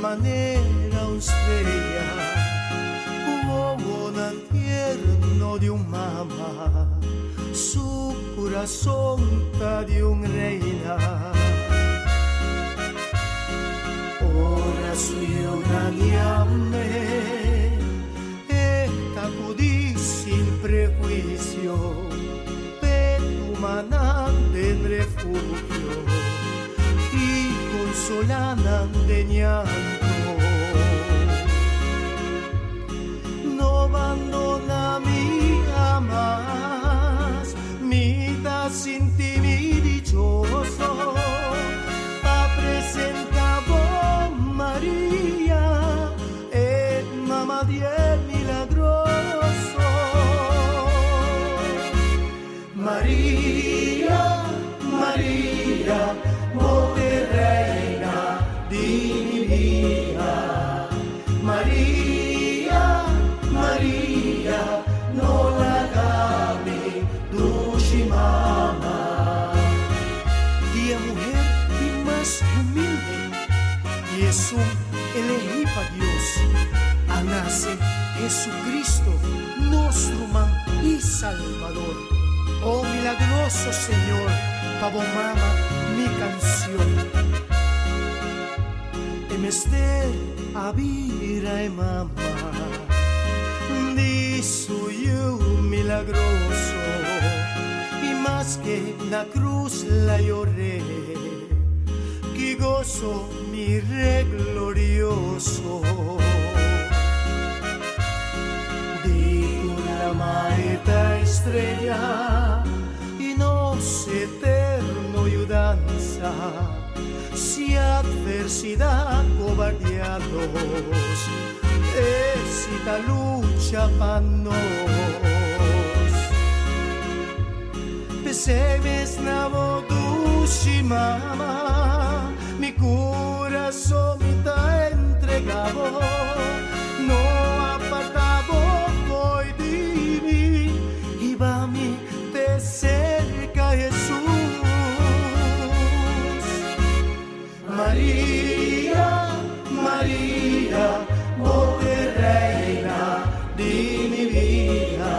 manera una estrella, como tan tierno de un mamá, su corazón está de un reina. Ora sulla diamme, esta codì sin prejuicio, per humanante en refugio y consolanan de llanto. No abandona mi jamás, mitad sin ti mi dichoso, presentavo María, mamá Dios milagroso. María, María, vos reina di mi vida. María, María, no la cami dushi mamá. Dia mujer y más humilde, y es un elegir para Dios. A nace Jesucristo, nuestro man y Salvador. Oh milagroso Señor, pavo mama mi canción. En este avira y mamá, di suyo milagroso, y más que la cruz la lloré, que gozo mi rey glorioso. Di la maeta estrella y nos eterno ayudanza, si adversidad cobardiados, esta lucha para nos. Pesemes nabo dushi mama, mi corazón me está entregado, no apartado voy de mí, y va mi te cerca Jesús. María, María, vos reina de mi vida.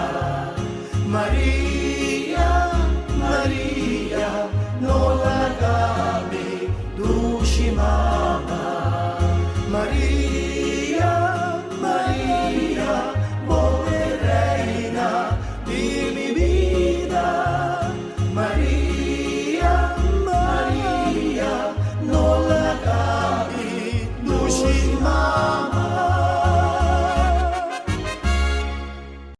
María, María, no la cami dushi mamá. María, María, vos reina de mi vida. María, María, no la cami dushi mamá.